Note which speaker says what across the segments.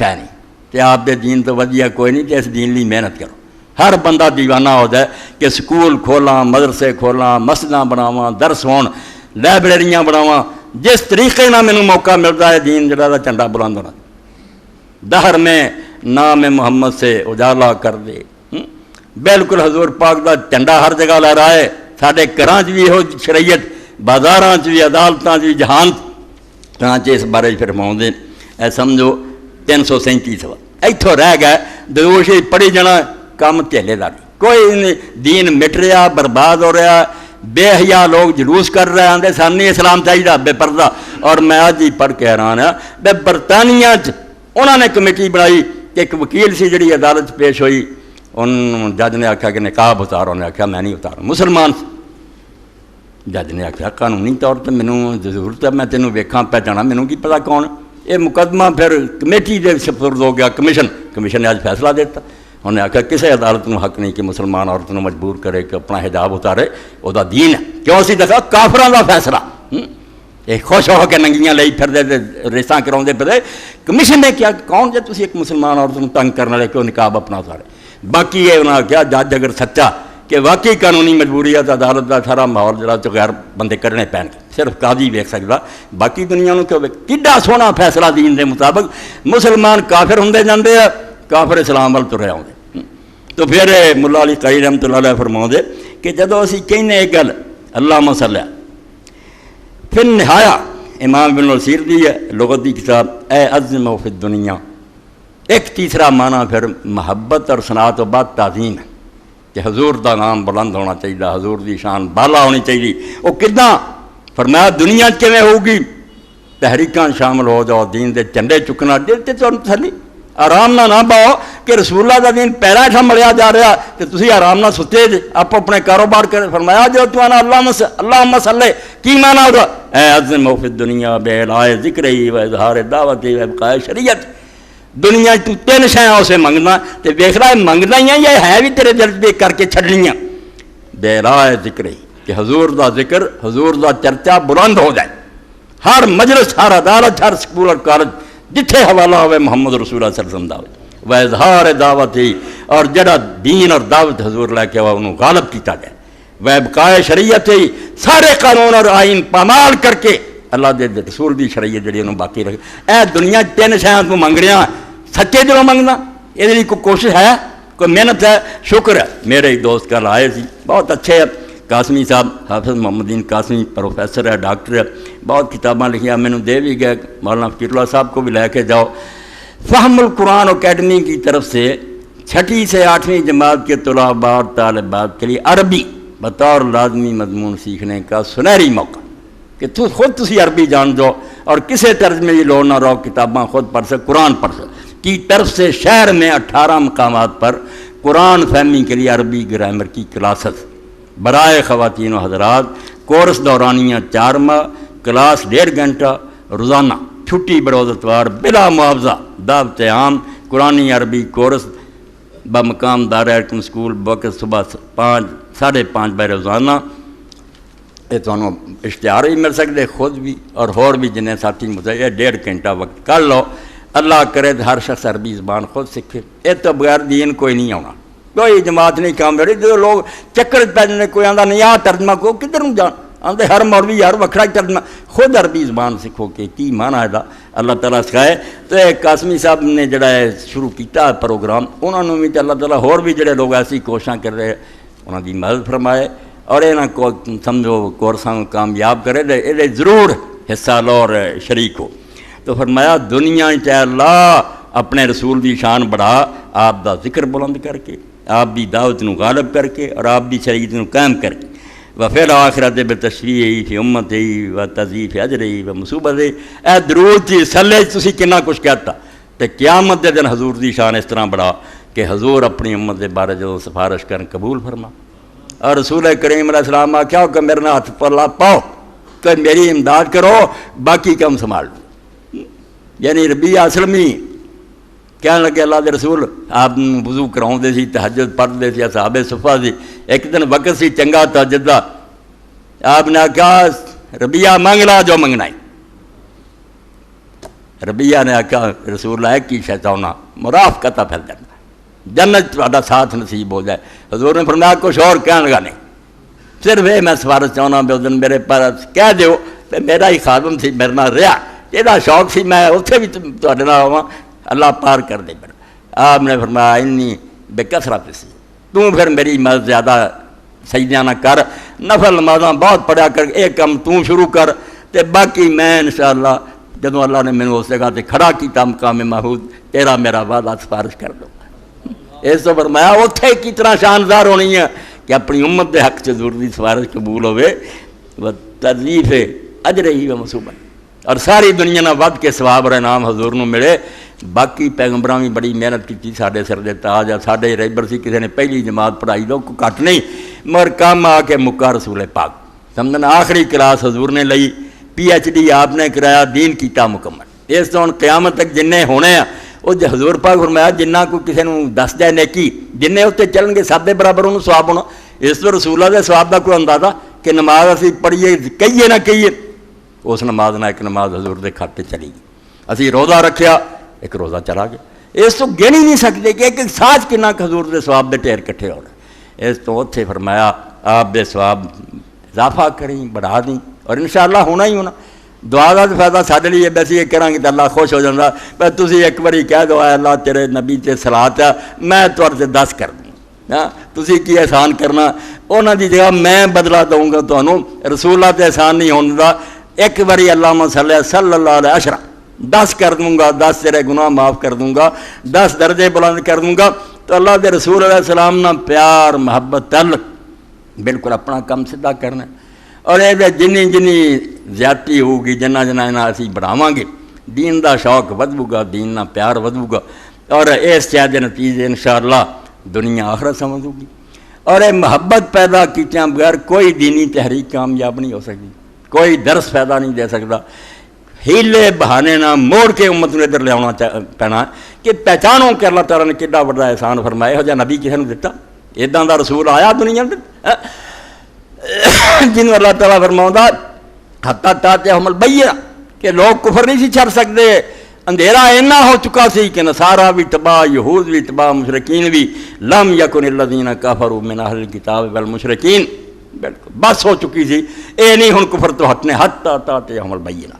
Speaker 1: ہے نہیں کہ آپ دے دین تو ودیا کوئی نہیں، کہ اس دین لی محنت کرو۔ ہر بندہ دیوانہ ہوتا ہے کہ سکول کھولاں، مدرسے کھولاں، مسجداں بناواں، درس ہون، لائبریریاں بناواں، جس طریقے نہ مینوں موقع ملتا ہے دین جڑا دا جھنڈا بلند ہونا۔ دہر میں نام محمد سے اجالا کر دے، بالکل حضور پاک دا جھنڈا ہر جگہ لہرا ہے۔ ساڈے گھراں چ بھی یہ شریعت، بازاراں چ بھی، عدالتاں چ بھی، جہان چ اس بارے فرماؤندے اے سمجھو 337 سوا ایتھوں رہ گئے دروش پڑھی جانا کام تھیلے دا نہیں، کوئی دین مٹ رہا، برباد ہو رہا، بے حیا لوگ جلوس کر رہے ہیں سامنے اسلام چاہیے بے پردہ۔ اور میں آج ہی پڑھ کے حیران ہاں بے برطانیہ انہوں نے کمیٹی بنائی کہ ایک وکیل سی جڑی عدالت پیش ہوئی، ان جج نے آخیا کہ نقاب اتارو، نے آخیا میں نہیں اتارا، مسلمان جج نے آخیا قانونی طور پہ مینوں ضرورت ہے، میں تینوں ویکھاں پہچانا، مینوں کی پتا کون۔ یہ مقدمہ پھر کمیٹی دے سپرد ہو گیا کمیشن نے آج فیصلہ دیتا۔ انہوں نے آخیا کسی عدالت کو حق نہیں کہ مسلمان عورت کو مجبور کرے کہ اپنا حجاب اتارے، وہ دین ہے۔ کیوں سی دسا کافراں دا فیصلہ، یہ خوش ہو کے ننگیاں لئی پھر دے ریساں کراؤندے پھردے۔ کمیشن نے کیا کون جے تسی ایک مسلمان عورت کو تنگ کرنے والے کیوں نقاب اپنا اتارے۔ باقی یہ انہوں نے کیا جج اگر سچا کہ واقعی قانونی مجبوری ہے تو عدالت کا سارا ماحول جڑا تو غیر بندے کڈنے پین گے، صرف قاضی ویکھ سکتا، باقی دنیا نو کیوں کڈا سونا فیصلہ دین دے مطابق۔ مسلمان کافر ہوندے جاندے ہیں، کافر اسلام وال ترے آؤندے۔ تو پھر ملا علی قاری رحمۃ اللہ علیہ فرماؤندے کہ جدو اسی کہنے ایک گل اللہم صلی، پھر نہایا امام ابن السیر دی لغت دی کتاب اے عظم فی الدنیا، ایک تیسرا معنی پھر محبت اور ثناء تو بعد تعظیم ہے کہ حضور دا نام بلند ہونا چاہیے، حضور دی شان بالا ہونی چاہیے۔ وہ کداں فرمایا دنیا کیویں ہوگی، تحریکاں شامل ہو جاؤ، دین دے جھنڈے چکنا، دل تے تھانوں تسلی، آرام نہ باؤ کہ رسول اللہ دا دین پیرا ہٹا ملیا جا رہا تو تسی آرام نہ ستے جے، آپ اپنے کاروبار کر۔ فرمایا جو تو انا اللہم صلی کی معنی ہوگا اے عظم فی الدنیا بے الائے ذکر ہی و اظہار دعوت و ابقاء شریعت۔ دنیا تو تین شیاں اسے منگنا تے ویکھ رہا ہے منگنا ہی یہ ہے بھی تیرے دل دے کر کے چھڈنیاں، بے الائے ذکر ہی کہ حضور دا ذکر، حضور دا چرچا بلند ہو جائے، ہر مجلس، ہر عدالت، ہر سکول اور کالج جتھے حوالہ ہوئے محمد رسول اللہ صلی اللہ علیہ وسلم دعوت و اظہار دعوت ہی، اور جڑا دین اور دعوت حضور لے کے انہوں غالب کیتا جائے، و ابقاء شریعت ہی، سارے قانون اور آئین پامال کر کے اللہ دے رسول دی شریعت جڑی انہوں باقی رکھے۔ اے دنیا تین شیاں تو منگ رہا سچے دلوں منگنا، یہ لیے کوئی کوشش ہے، کوئی محنت ہے، شکر ہے۔ میرے ایک دوست کل آئے سی، بہت اچھے قاسمی صاحب، حافظ محمد دین قاسمی پروفیسر ہے، ڈاکٹر ہے، بہت کتاباں لکھیاں، میں نے دے بھی گئے، مولانا فقیر اللہ صاحب کو بھی لے کے جاؤ۔ فہم القرآن اکیڈمی کی طرف سے 6ٹھی سے 8ویں جماعت کے طلباء اور طالبات کے لیے عربی بطور لازمی مضمون سیکھنے کا سنہری موقع کہ خود تسی عربی جان جاؤ اور کسی ترجمے کی لوڑ نہ رہو، کتاباں خود پڑھ سکو، قرآن پڑھ سکو کی طرف سے شہر میں 18 مقامات پر قرآن فہمی کے لیے عربی گرامر کی کلاسز برائے خواتین و حضرات، کورس دورانیہ 4 ماہ، کلاس 1.5 گھنٹہ روزانہ، چھٹی بروز اتوار، بلا معاوضہ، دعوت عام، قرآنی عربی کورس بمقام دار ارکن سکول وقت صبح 5 ساڑھے 5 بجے روزانہ۔ یہ تمہیں اشتہار بھی مل سکتے خود بھی اور بھی جنہیں ساتھی متعلق 1.5 گھنٹہ وقت کر لو، اللہ کرے ہر شخص عربی زبان خود سیکھے۔ یہ تو بغیر دین کوئی نہیں آنا، کوئی جماعت نہیں کام رہی۔ جو لوگ چکر پہ جانے، کوئی آتا نہیں آ ترجمہ کو کدھر جان آتے، ہر مولوی یار وکھرا ترجمہ، خود عربی زبان سیکھو کہ کی معنی ہے، اللہ تعالیٰ سکھائے۔ تو قاسمی صاحب نے جڑا ہے شروع کیتا پروگرام، انہوں نے بھی اللہ تعالیٰ اور بھی جڑے لوگ ایسی کوششاں کر رہے انہوں کی مدد فرمائے اور یہاں کو سمجھو کورساں کامیاب کرے دے، یہ ضرور حصہ لو اور شریک ہو۔ تو فرمایا دنیا چاہے اللہ اپنے رسول دی شان بڑھا، آپ دا ذکر بلند کر کے، آپ دی دعوت نو غالب کر کے اور آپ دی شریعت نو قائم کر کے، وفیل آخرت بتشریعی فی امتی و تضیف اجری و مصوبت۔ اے درود تھی سلے تسی کنا کچھ کہتا تو قیامت دے دن حضور دی شان اس طرح بڑھا کہ حضور اپنی امت دے بارے جو سفارش کرن قبول فرما، اور رسول کریم علیہ السلام آخیا کہ میرے نہ ہاتھ پر لا پاؤ کہ میری امداد کرو، باقی کم سنبھال لو۔ یعنی ربیہ اسلمی کہنے لگے اللہ دے رسول آپ وضو کراؤں دے سی، تہجد پڑھ دے سی، صحابہ صفحہ سی، ایک دن وقت سی چنگا تہجد دا، آپ نے کہا ربیہ مانگ لا جو منگنا ہے۔ ربیہ نے آخیا رسول اللہ کی شیطانہ مرافقت پھیل جانا جنت تہاڈا ساتھ نصیب ہو جائے. حضور نے فرمایا کچھ اور کہنے لگا نہیں، صرف یہ میں سفارش چاہنا بھی اس دن میرے پر کہہ دیو کہ میرا ہی خادم سی میرے نال رہا، یہ شوق سی میں اتنے بھی تہاڈے نال آواں، اللہ پار کر دے. آپ نے فرمایا انی بے کثرت سی، تو پھر میری مدد زیادہ سجدیاں نہ کر، نفل نمازاں بہت پڑھا کر، ایک کم تو شروع کر تے باقی میں انشاءاللہ جدوں اللہ نے مینوں اس جگہ تے کھڑا کیتا مقام محمود تیرا میرا وعدہ سفارش کر دوں. اس تو فرمایا اتھے کتنا شاندار ہونی ہے کہ اپنی امت دے حق سے حضور دی سفارش قبول ہوئے و تضیف اجر ہی و مصوبہ، اور ساری دنیا نہ ود کے ثواب اور انعام حضور نو ملے. باقی پیغمبراں بھی بڑی محنت کی ساڈے سر دے تاج آ، ساڈے رہبر سی کسی نے پہلی جماعت پڑھائی دو کو گھٹ نہیں، مگر کام آ کے مکا رسول پاک سمجھنا. آخری کلاس حضور نے لئی، پی ایچ ڈی آپ نے کرایا، دین کیتا مکمل. اس تو ہن قیامت تک جننے ہونے ہیں وہ حضور پاک فرمایا جنہ کو کسی نے دس جائے نیکی جننے اتنے چلن گے سب دے برابر انہوں ثواب ہونا. اس تو رسول اللہ دے ثواب دا کوئی اندازہ کہ نماز اسی پڑھیے کہیے نہ کہیے، اس نماز نہ ایک نماز حضور دے کھاتے چلی گئی. اسی روزہ رکھیا ایک روزہ چلا گیا. اس تو گن ہی نہیں سکتے کہ ایک ساج کنا حضور دے ثواب دے ٹھیر کٹھے ہو رہے. اس تو اتنے فرمایا آپ دے ثواب اضافہ کریں بڑھا دیں، اور انشاءاللہ ہونا ہی ہونا. دعا کا فائدہ سارے لیے ویسے یہ کریں گے تو اللہ خوش ہو جاتا. پر تسی ایک باری کہہ دو اللہ تیرے نبی تے صلاۃ ہے میں تہاڈے 10 کر دوں. ہاں تسی کی احسان کرنا، انہاں دی جگہ میں بدلہ دوں گا تمہوں. رسول اللہ تے احسان نہیں ہوتا. ایک باری اللہم صلی اللہ علیہ عشرہ 10 کر دوں گا، 10 تیرے گناہ معاف کر دوں گا، 10 درجے بلند کر دوں گا. تو اللہ کے رسول علیہ السلام نہ پیار محبت تعلق بالکل اپنا کم سیدھا کرنا. اور یہ جنی زیادتی ہوگی جنہ اسی بڑھاواں گے دین دا شوق ودو گا، دین نہ پیار ودو گا، اور اس چیز کے نتیجے انشاءاللہ دنیا آخرت سمجھو گی. اور یہ محبت پیدا کیتے بغیر کوئی دینی تحریک کامیاب نہیں ہو سکتی، کوئی درس پیدا نہیں دے سکتا. ہیلے بہانے نہ موڑ کے امت نے ادھر لیا پینا کہ پہچانو کہ اللہ تعالیٰ نے کڈا بڑا احسان فرمایا. یہو جہا نبی کسی نے دتا، ادا دا رسول آیا دنیا جنہوں اللہ تعالیٰ فرماؤں حتیٰ تاتیہم البینہ کہ لوگ کفر نہیں سی چھڑ سکتے. اندھیرا اینا ہو چکا سی کہ نصارہ بھی تباہ، یہود بھی تباہ، مشرکین بھی. لم یکن الذین کفروا من اہل الکتاب والمشرکین، بالکل بس ہو چکی سی. اے نہیں ہن کفر تو ہٹنے حتیٰ تاتیہم البینہ.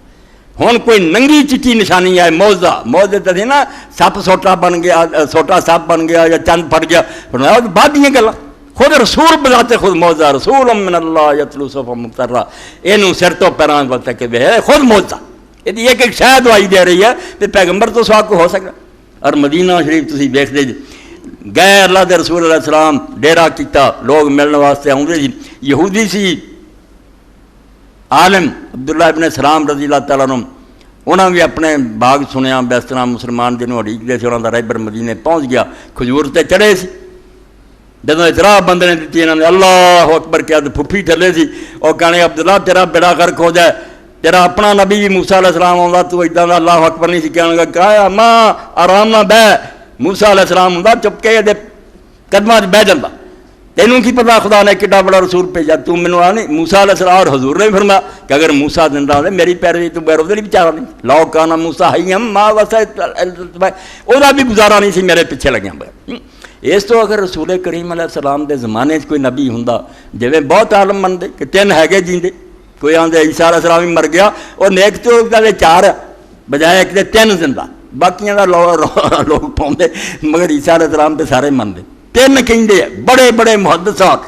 Speaker 1: ہن کوئی ننگی چٹی نشانی ہے موضع تے نا سپ سوٹا بن گیا، سوٹا سپ بن گیا یا چند پھٹ گیا، فرمایا بعد دیاں گلاں. خود رسول بذات خود موضع رسول من اللہ یتلو صحفا مطہرہ، اینوں سر تو پیراں وقت کہ خود موضع یہ ایک شاید دعائی دے رہی ہے کہ پیغمبر تو سوا کو ہو سکتا. اور مدینہ شریف تسی دیکھ دے گئے اللہ دے رسول علیہ السلام ڈیرا کیتا، لوگ ملنے واسطے آؤندے سی. یہودی سی عالم عبداللہ ابن سلام رضی اللہ تعالیٰ عنہ، انہاں بھی اپنے باغ سنیا بس طرح مسلمان جنہوں اڑیکدے سے انہاں دا رہبر مدینے پہنچ گیا، کھجور تے چڑھے سی. جدوں اطراع بندے نے دیتی انہوں نے اللہ اکبر کیا تو پھپھی تھلے سی. اور کہنے عبداللہ تیرا بیڑا غرق ہو جائے، تیرا اپنا نبی بھی موسیٰ علیہ السلام آؤں تو ادھا دا اللہ اکبر نہیں سی کہنے گا. کہا ماں آرام نہ بہ، موسیٰ علیہ السلام ہوں چپ کے دے قدمہ بہ جاتا. تینوں کی پتا خدا نے کڈا بڑا رسول بھیجا، تو مینوں آ نہیں. موسیٰ علیہ السلام اور حضور نے بھی فرمایا کہ اگر موسیٰ زندہ ہوتے میری پیروی تو بغیر ادھر بھی چاہ نہیں. لو کانا موسیٰ حیم ما وسع وہ بھی گزارا نہیں سی میرے پیچھے لگیا بغیر. اس تو اگر رسول کریم علیہ السلام دے زمانے کوئی نبی ہوں جویں بہت عالم منتے کہ 3 ہے جیندے، کوئی آدھے عیسیٰ علیہ السلام بھی مر گیا اور نیک تو 4 بجائے ایک دے 3 زندہ، باقیاں دا لوگ پاؤندے مگر عیسیٰ علیہ السلام تے سارے منتے. 3 کہندے بڑے بڑے محدثات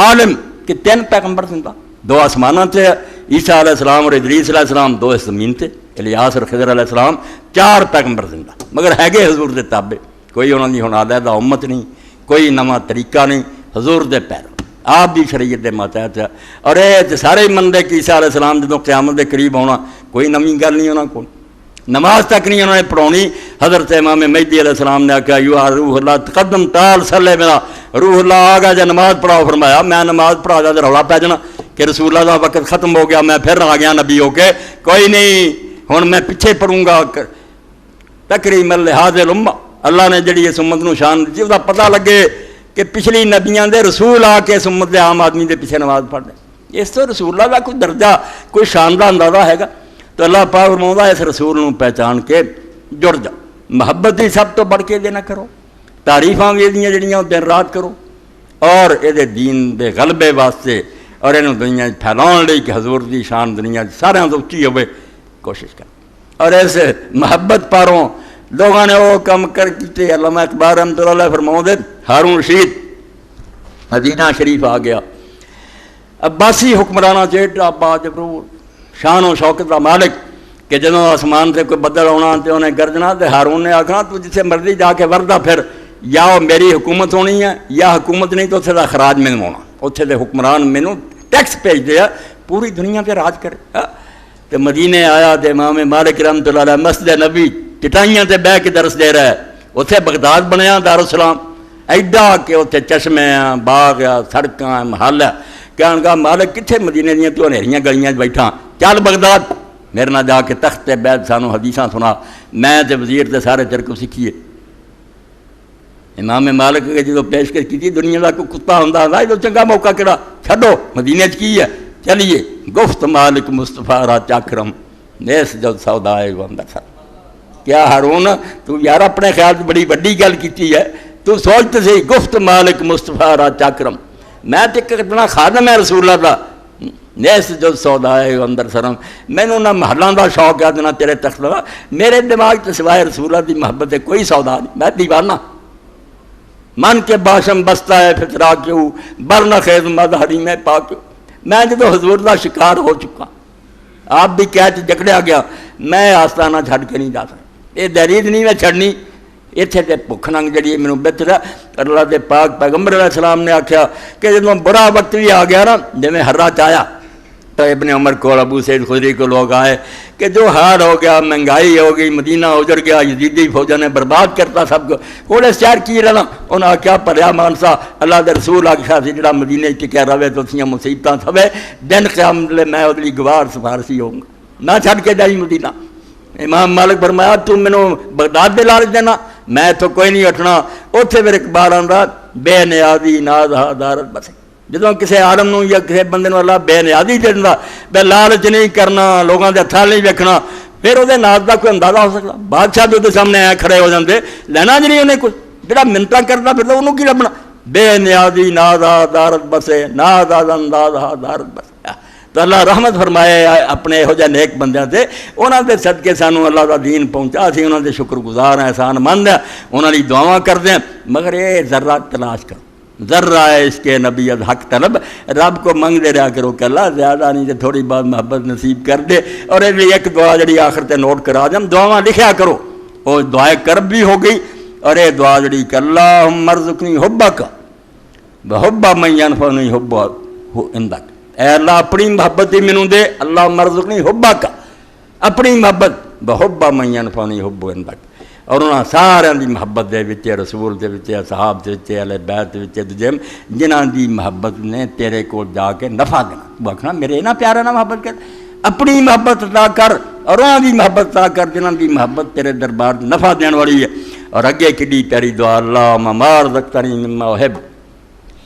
Speaker 1: عالم کہ 3 پیغمبر زندہ، 2 آسماناں تے عیسیٰ علیہ السلام اور ادریس علیہ السلام، 2 اس زمین تے الیاس اور خضر علیہ السلام، 4 پیغمبر زندہ مگر ہے حضور دے تابع. کوئی انہوں نے ہن علیحدہ امت نہیں، کوئی نواں طریقہ نہیں، حضور دے پیر آپ بھی شریعت دے ماتحت ہے. اور یہ سارے منتے کہ عیسیٰ علیہ السلام جدوں قیامت دے قریب ہونا کوئی نویں گل نہیں انہوں کو، نماز تک نہیں انہوں نے پڑھاؤنی. حضرت امام مہدی علیہ السلام نے آخیا یو آر روح اللہ تقدم تال صلی میرا روح اللہ آ گیا جا نماز پڑھاؤ. فرمایا میں نماز پڑھا جا رولا پی جانا کہ رسول اللہ کا وقت ختم ہو گیا، میں پھر آ گیا نبی ہو کے. کوئی نہیں ہن میں پیچھے پڑھوں گا. تقریم لحاظ الامہ اللہ نے جڑی اس امت نو شان دیتی وہ پتہ لگے کہ پچھلی نبیاں دے رسول آ کے اس امت دے عام آدمی دے پیچھے نماز پڑھ دے. اس تو رسول اللہ کا کوئی درجہ کوئی شان کا اندازہ ہے گا. تو تو اللہ پاک فرماؤندا اس رسول نو پہچان کے جڑ جا، محبت ہی سب تو بڑھ کے دے نہ کرو، تعریفاں بھی ایدیاں جڑیاں دن رات کرو، اور یہ دین دے غلبے واسطے اور انہوں دنیا پھیلاؤن لئی کہ حضور دی شان دنیا سارے تو اچھی ہوئے کوشش کر۔ اور اس محبت پاروں لوگوں نے وہ کم کر کیتے۔ علامہ اقبال رحمۃ اللہ علیہ فرماؤندے ہارون رشید مدینہ شریف آ گیا، عباسی حکمرانہ چیٹا با جبرور شان و شوکت کا مالک کہ جدوں آسمان سے کوئی بدل آنا تو انہیں گرجنا، تو ہارون نے آکھنا تو جسے مرضی جا کے وردہ پھر یا میری حکومت ہونی ہے یا حکومت نہیں تو اتنے کا خراج میں ہونا، اتنے دے حکمران مینوں ٹیکس بھیج دیا پوری دنیا پہ راج کرے۔ تو مدینے آیا تو امام مالک رحمۃ اللہ علیہ مسجد نبی چٹائیاں تے بہ کے درس دے رہا ہے، اتنے بغداد بنیا دارالسلام ایڈا کہ اتنے چشمے ہیں، باغ ہے، سڑکاں ہیں، محل ہے۔ کہنے کہا مالک کتنے مدینے دیاں تو ہنیریاں گلیاں بیٹھا، چل بغداد میرے نہ جا کے تخت تے بیٹھ سانو حدیثاں سنا، میں تے وزیر تے سارے تیرے کو سیکھیے۔ امام مالک کے جدو پیشکش کی دنیا کا کوئی کتا ہوں یہ تو چنگا موقع کہڑا چھڈو مدینے کی ہے، چلیے گفت مالک مصطفیٰ را چاکرم نیس جو سودا ہے وہ اندر سر۔ کیا ہارون تو یار اپنے خیال سے بڑی وڈی گل کی ہے، تو سوچتے سی گفت مالک مصطفیٰ را چاکرم، میں تو کتنا خادم ہے رسول اللہ کا، نیس جو سودا ہے وہ اندر سرم۔ مینوں نہ محلاں دا شوق ہے نہ تیرے تخت دا، میرے دماغ سے سوائے رسول اللہ دی محبت ہے کوئی سودا نہیں، میں دیوانہ من کے باشم بستا ہے فطرا کیوں برن خیز مظہری میں پاک۔ میں جب حضور دا شکار ہو چکا، آپ بھی کہتے جکڑیا گیا، میں آستانہ چھڑ کے نہیں جا سکتا، یہ دہلیز نہیں میں چھڑنی، اتنے تے بھوک ننگ جڑی مینوں بہتر ہے۔ اللہ دے پاک پیغمبر علیہ السلام نے آکھیا کہ جب برا وقت بھی آ گیا نا، جب میں ہرا چایا تو ابن عمر کو ابو سعید خدری کو لوگ آئے کہ جو حال ہو گیا، مہنگائی ہو گئی، مدینہ اجڑ گیا، یزیدی فوجوں نے برباد کرتا سب کو، کوڑے شہر کی رہنا، انہوں نے کیا پڑھیا مانسا اللہ دے رسول آکھیا سی جڑا مدینہ ٹکیا رہے تو سیاں مصیبتاں سوے دن قیامت لے میں ادلی گوار سفارسی ہوں گا، نہ چھڑ کے جائی مدینہ۔ امام مالک فرمایا تو مینوں بغداد دے لالچ دینا، میں تو کوئی نہیں اٹھنا۔ اتنے پھر اقبال آندا بے نیازی نازہ دارت بسے، جدوں کسی عالم نو یا کسی بندے نو اللہ بے نیازی دے دیندا، بے لالچ نہیں کرنا، لوگاں دے ہتھاں نہیں ویکھنا، پھر وہ ناز کا کوئی اندازہ ہو سکتا۔ بادشاہ جو سامنے آئے کھڑے ہو جاندے، لینا جی نہیں انہیں کچھ، جڑا منتاں کردا پھر انہوں کی لبنا، بے نیازی نازہ دارت بسے نازہ اندازہ دارت بسے۔ تو اللہ رحمت فرمائے اپنے یہو جہے نیک بندیاں تے، انہاں دے صدقے سانوں اللہ دا دین پہنچا، اسی انہاں دے شکر گزار ہیں، احسان مند ہیں، انہاں دی دعاواں کردے ہیں، مگر یہ ذرہ تلاش کرو، ذرہ ہے اس کے نبی حق طلب، رب کو منگ دے رہا کرو کہ اللہ زیادہ نہیں تے تھوڑی بات محبت نصیب کر دے۔ اور یہ ایک دعا جڑی آخر تے نوٹ کرا دیں، دعاواں لکھیا کرو، وہ دعائے کرب بھی ہو گئی، اور یہ دعا جڑی کہ اللہم ارزقنی حبک وحب من ینفعنی حب عندک، اے اللہ اپنی محبت ہی مینوں دے، اللہم ارزقنی حبک، اپنی محبت بحب من ینفعنی حب عندک۔ اور انہاں سارے دی محبت دے وچ رسول دے وچ صحاب دے وچ اہل بیت دے وچ دجم جنہاں دی محبت نے تیرے کول جا کے نفع دینا، تو آکھنا میرے نہ پیارا نہ محبت کر، اپنی محبت عطا کر اور انہاں دی محبت عطا کر جنہاں دی محبت تیرے دربار نفع دین والی ہے۔ اور اگے کڈی پیاری دعا، اللہم ما رزقتنی مما احب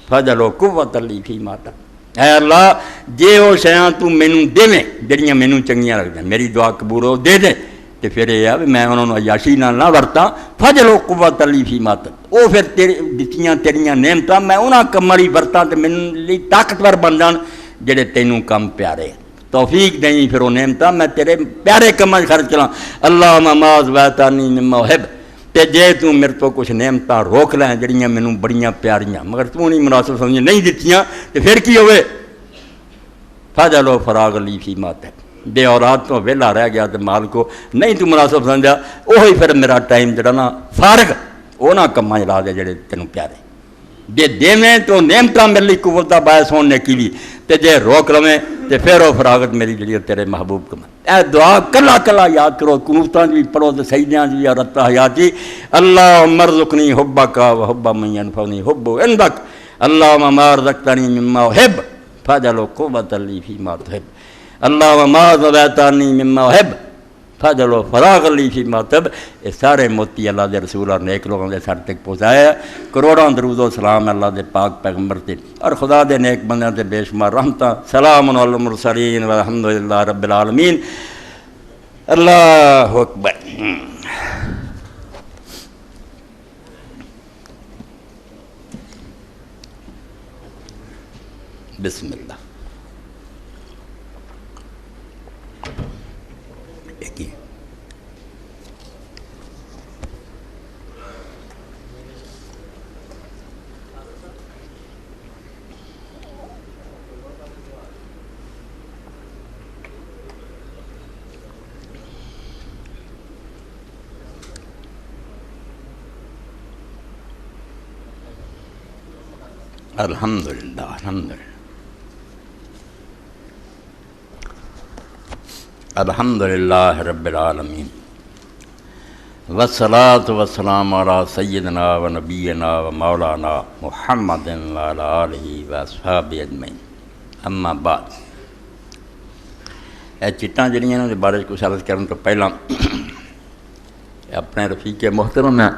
Speaker 1: فجعل قوۃ لی فیما تحب، اے اللہ جے وہ شیاں تو مینوں دیویں جڑیاں مینوں چنگیاں لگدیں، میری دعا قبول ہو دے دے، تو پھر یہ ہے میں انہوں نے عیاشی نہ ورتاں، فجعل قوۃ لی فیما تحب، وہ پھر دتیاں تیریاں نعمتاں میں انہاں کماں لی ورتاں تے میرے لیے طاقتور بن جان جڑے تینوں کم پیارے، توفیق دیں پھر وہ نعمتاں میں تیرے پیارے کماں خرچ کراں۔ اللہم ما زویتانی مما احب، تے جے تو میرے تو کچھ نعمتاں روک لیں جڑیاں مینوں بڑیاں پیاریاں مگر تو نہیں مناسب سمجھی نہیں دتیاں، تو پھر کی ہوئے فجعل فراغ لی فیما تحب، بے اورات تو ویلا رہ گیا تو مال کو نہیں تو مناسب سمجھا، وہی پھر میرا ٹائم جڑا نا فارغ وہاں کماں لا دے جڑے تینوں پیارے، جے دیویں تو نعمتاں میرے لیے قوت دا باعث ہون نیکی بھی، تے جے روک لویں تے پھر وہ فراغت میری جڑی تیرے محبوب کما۔ اے دعا کلا کلا یاد کرو، قنوتاں بھی پڑھو تے سجدیاں بھی اور تحیاتی، اللہم ارزقنی حبک وحب من ینفعنی حب عندک، اللہم ما رزقتنی مما احب فجعل قوۃ لی فیما تحب، اللہم ما زویتانی مما احب فجعل فراغ لی فیما تحب۔ یہ سارے موتی اللہ دے رسول اور نیک لوگوں دے سر تک پہنچایا، کروڑاں درود و سلام اللہ دے پاک پیغمبر تے اور خدا دے نیک بندیاں تے بے شمار رحمتاں، سلام علی المرسلین والحمدللہ رب العالمین۔ اللہ اکبر. بسم اللہ. دیکھیے الحمدللہ الحمدللہ الحمدللہ رب العالمین والصلاة والسلام علی سیدنا و نبینا و مولانا محمد و علی آلہ و اصحابہ اجمعین. اما بعد، اے چٹاں جڑیاں دے بارے کچھ عرض کرن تو پہلا اپنے رفیق محترم ہیں